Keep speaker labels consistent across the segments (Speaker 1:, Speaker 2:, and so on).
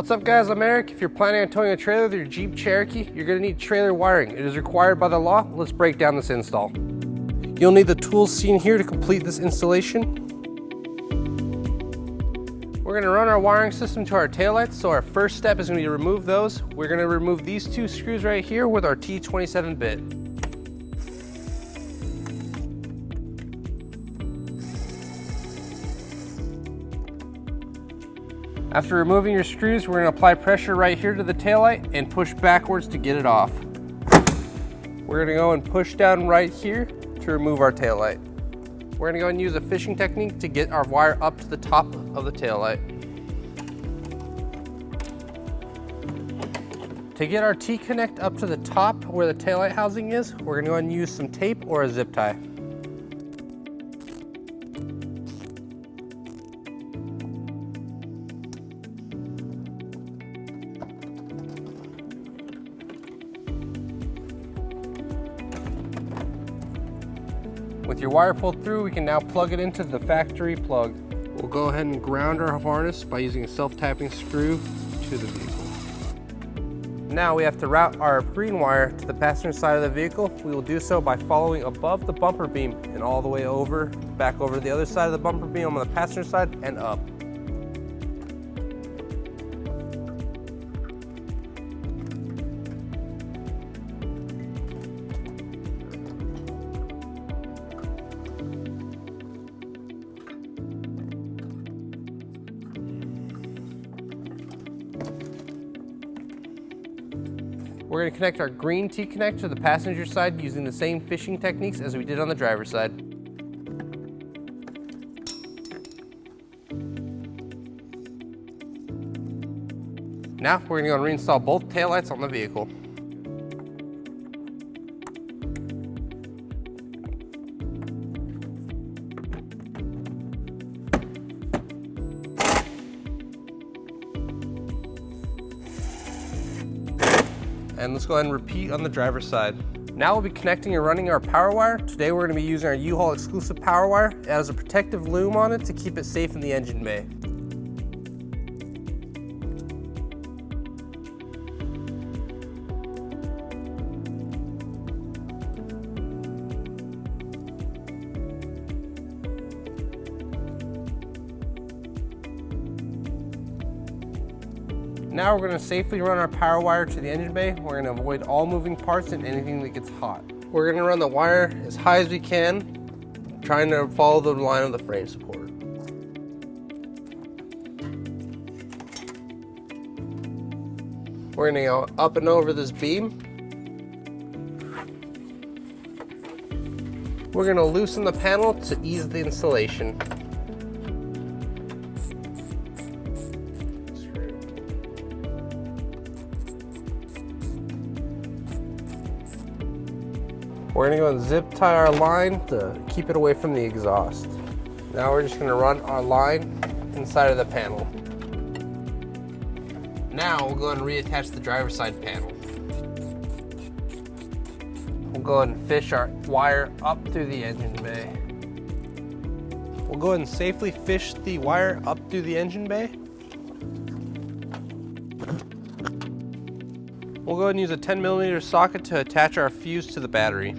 Speaker 1: What's up guys, I'm Eric. If you're planning on towing a trailer with your Jeep Cherokee, you're going to need trailer wiring. It is required by the law. Let's break down this install. You'll need the tools seen here to complete this installation. We're going to run our wiring system to our taillights, so our first step is going to be to remove those. We're going to remove these two screws right here with our T27 bit. After removing your screws, we're going to apply pressure right here to the taillight and push backwards to get it off. We're going to go and push down right here to remove our taillight. We're going to go and use a fishing technique to get our wire up to the top of the taillight. To get our T-connect up to the top where the taillight housing is, we're going to go and use some tape or a zip tie. With your wire pulled through, we can now plug it into the factory plug. We'll go ahead and ground our harness by using a self-tapping screw to the vehicle. Now we have to route our green wire to the passenger side of the vehicle. We will do so by following above the bumper beam and all the way over, back over to the other side of the bumper beam on the passenger side and up. We're going to connect our green T-connect to the passenger side using the same fishing techniques as we did on the driver's side. Now we're going to go and reinstall both taillights on the vehicle. And let's go ahead and repeat on the driver's side. Now we'll be connecting and running our power wire. Today we're going to be using our U-Haul exclusive power wire. It has a protective loom on it to keep it safe in the engine bay. Now we're going to safely run our power wire to the engine bay. We're going to avoid all moving parts and anything that gets hot. We're going to run the wire as high as we can, trying to follow the line of the frame support. We're going to go up and over this beam. We're going to loosen the panel to ease the installation. We're going to go and zip tie our line to keep it away from the exhaust. Now we're just going to run our line inside of the panel. Now we'll go ahead and reattach the driver's side panel. We'll go ahead and fish our wire up through the engine bay. We'll go ahead and safely fish the wire up through the engine bay. We'll go ahead and use a 10mm socket to attach our fuse to the battery.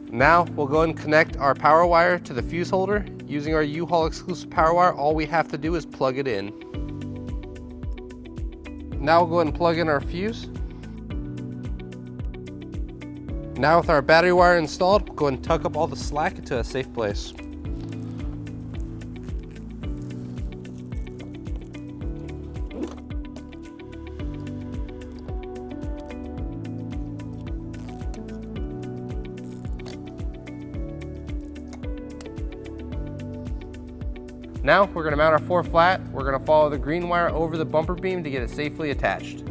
Speaker 1: Now we'll go and connect our power wire to the fuse holder. Using our U-Haul exclusive power wire, all we have to do is plug it in. Now we'll go ahead and plug in our fuse. Now with our battery wire installed, we'll go ahead and tuck up all the slack into a safe place. Now we're going to mount our 4 flat. We're going to follow the green wire over the bumper beam to get it safely attached.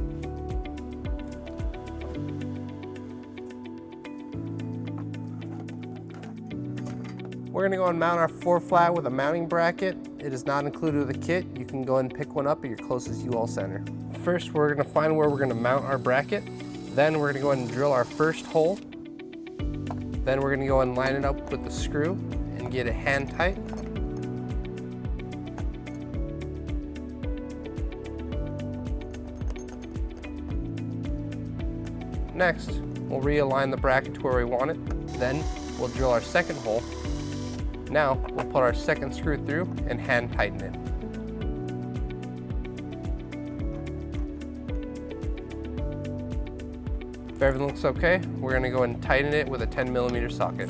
Speaker 1: We're going to go and mount our 4 flat with a mounting bracket. It is not included with the kit. You can go and pick one up at your closest U-Haul center. First, we're gonna find where we're gonna mount our bracket. Then we're gonna go and drill our first hole. Then we're gonna go and line it up with the screw and get it hand tight. Next, we'll realign the bracket to where we want it. Then we'll drill our second hole. Now we'll put our second screw through and hand tighten it. If everything looks okay, we're gonna go and tighten it with a 10mm socket.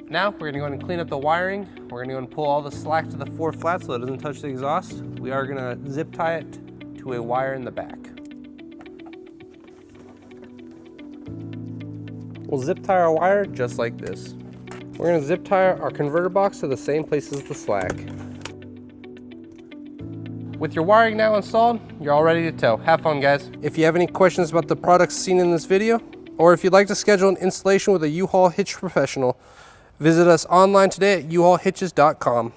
Speaker 1: Now we're gonna go and clean up the wiring. We're gonna go and pull all the slack to the 4 flats so it doesn't touch the exhaust. We are gonna zip tie it to a wire in the back. We'll zip tie our wire just like this. We're gonna zip tie our converter box to the same place as the slack. With your wiring now installed, you're all ready to tow. Have fun, guys. If you have any questions about the products seen in this video, or if you'd like to schedule an installation with a U-Haul hitch professional, visit us online today at uhaulhitches.com.